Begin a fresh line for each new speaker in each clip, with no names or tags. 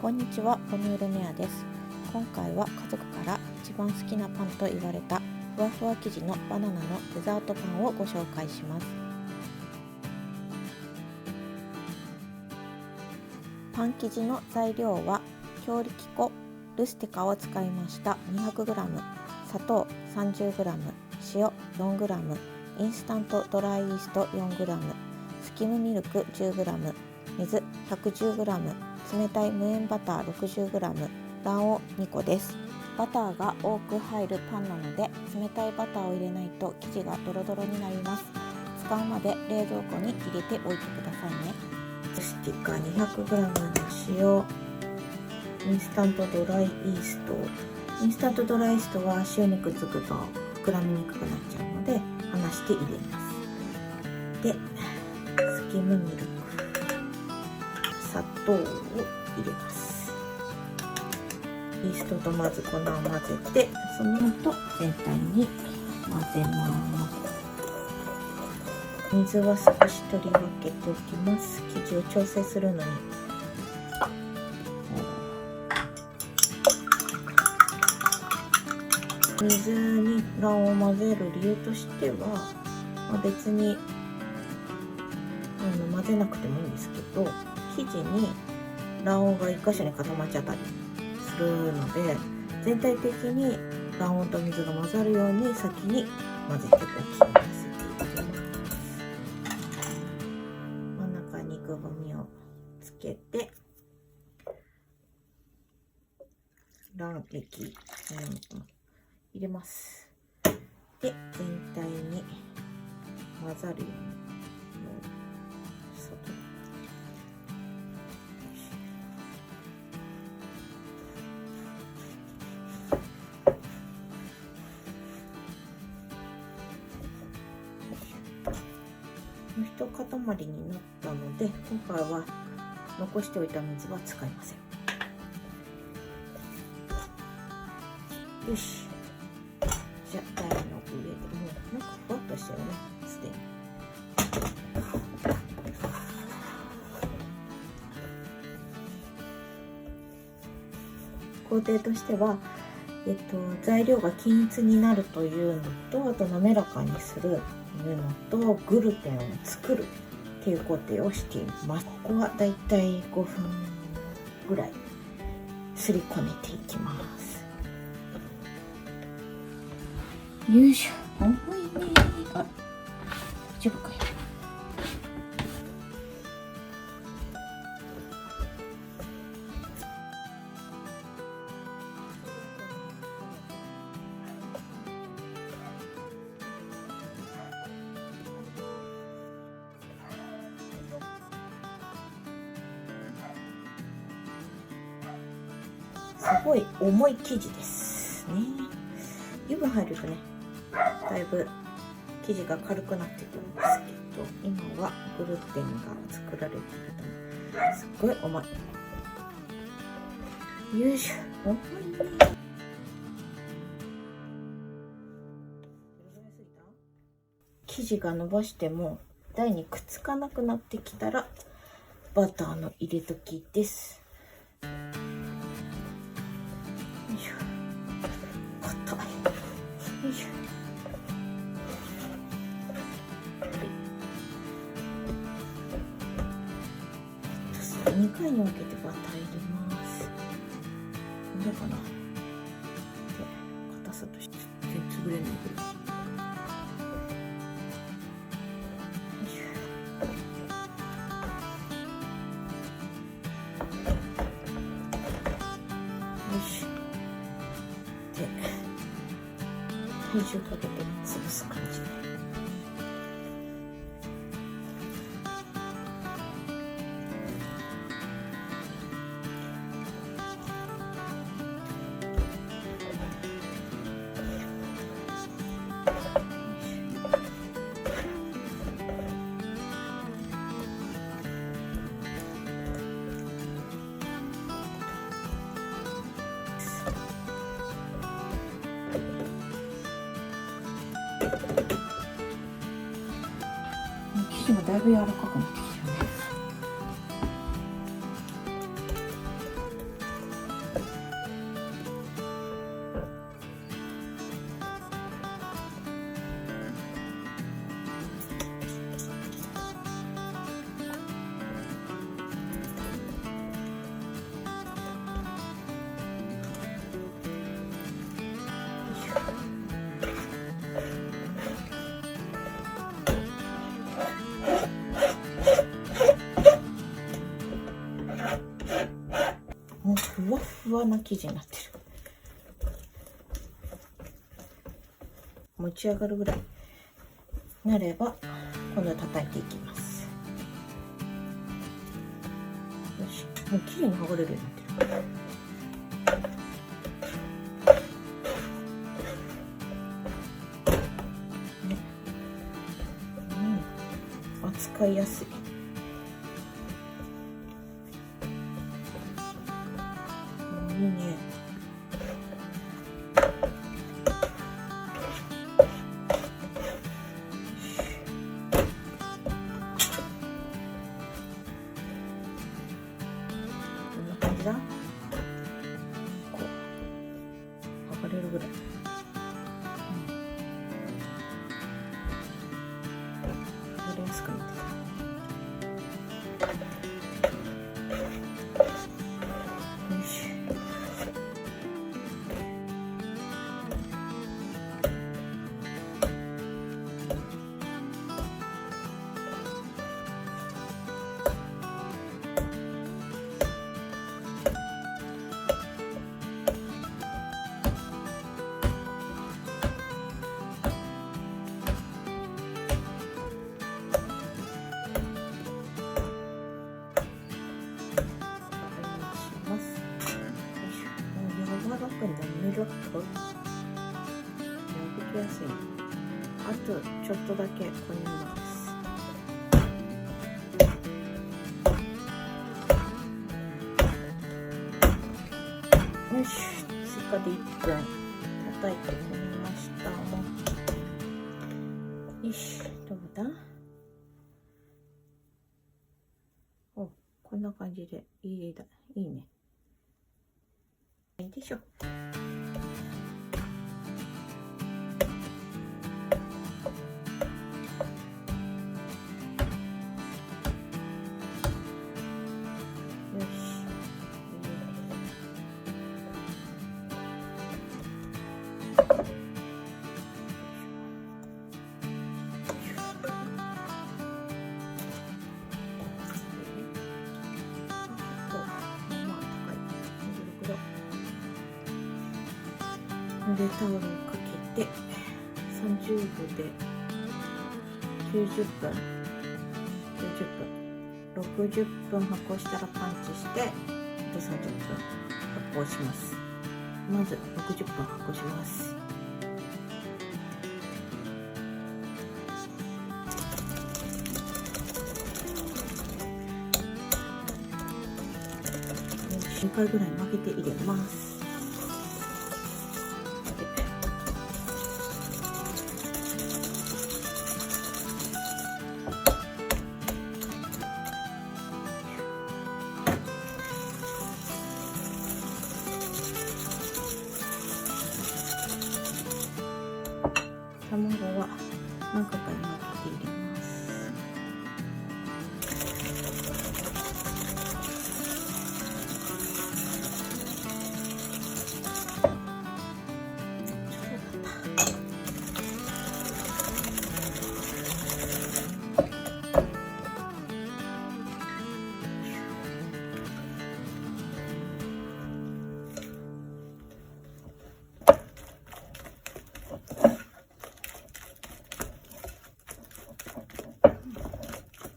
こんにちは、ポニュールメアです。今回は家族から一番好きなパンと言われたふわふわ生地のバナナのデザートパンをご紹介します。パン生地の材料は強力粉、ルステカを使いました 200g、 砂糖 30g、 塩 4g、 インスタントドライイースト 4g、 スキムミルク 10g、 水 110g、冷たい無塩バター 60g、 卵黄2個です。バターが多く入るパンなので冷たいバターを入れないと生地がドロドロになります。使うまで冷蔵庫に入れておいてくださいね。スティッカー 200g の塩、インスタントドライイースト。インスタントドライイーストは塩にくっつくと膨らみにくくなっちゃうので離して入れます。で、スキムミルク、砂糖を入れます。イーストとまず粉を混ぜて、その後全体に混ぜます。水は少し取り分けておきます。生地を調整するのに。水に卵黄を混ぜる理由としては、別に混ぜなくてもいいんですけど、生地に卵黄が1箇所に固まっちゃったりするので、全体的に卵黄と水が混ざるように先に混ぜておきます。真ん中にくぼみをつけて、卵液入れます。で、全体に混ざるように一塊になったので、今回は残しておいた水は使いません。よし、じゃあ台の上で、もうなんかふわっとしてるね、すでに。工程としては、材料が均一になるというのと、あと滑らかにするのと、グルテンを作るっていう工程をしています。ここはだいたい5分ぐらいすりこねていきます。よいしょ、重いね。あ、大丈夫かよ。すごい重い生地ですね。油分入るとね、だいぶ生地が軽くなってくるんですけど、今はグルテンが作られているのですっごい重い。よいしょ、重いね。生地が伸ばしても台にくっつかなくなってきたらバターの入れ時です。2回に分けてバター入れます。どうかな。硬さとして全然潰れないぐらい。よし。で、体重かけて潰す感じで。生地もだいぶ柔らかくなってきたよね。わふわな生地になってる。持ち上がるぐらいなれば今度は叩いていきます。よし、もう綺麗に剥がれるようになってる。扱いやすい。いいね。こんな感じだ。こう剥がれるぐらい。剥がれやすくなってきた。滑らか破きやすい。あとちょっとだけこねます。よし、追加で1分叩いてこねました。よし、どうだ。お、こんな感じでいいね。いいでしょ。濡れタオルをかけて30度で90分60分発酵したらパンチしてで30分発酵します。まず60分発酵します。2回ぐらい曲げて入れます。卵は何個かに分けて入れます。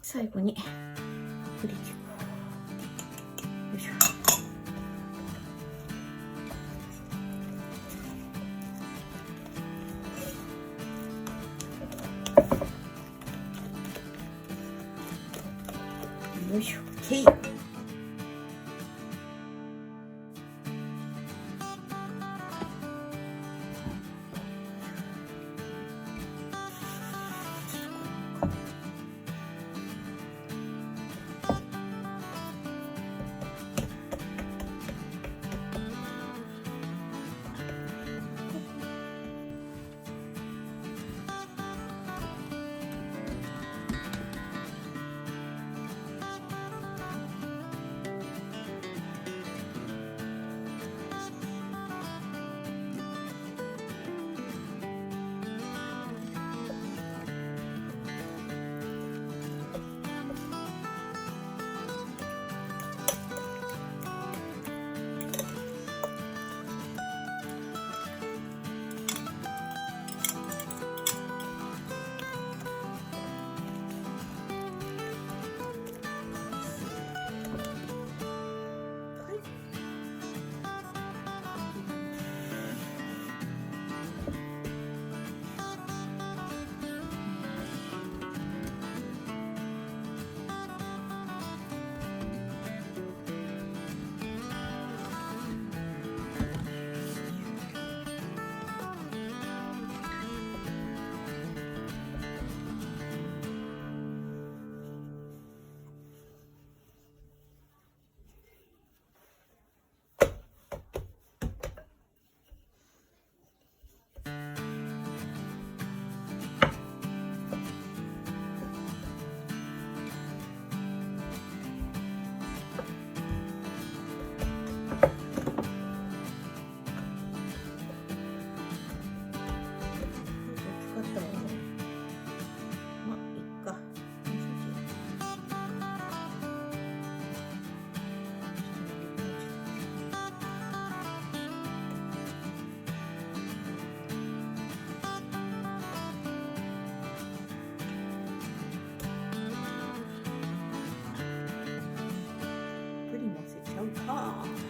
最後に薄力粉。よいしょ。よいしょ。OK。
パン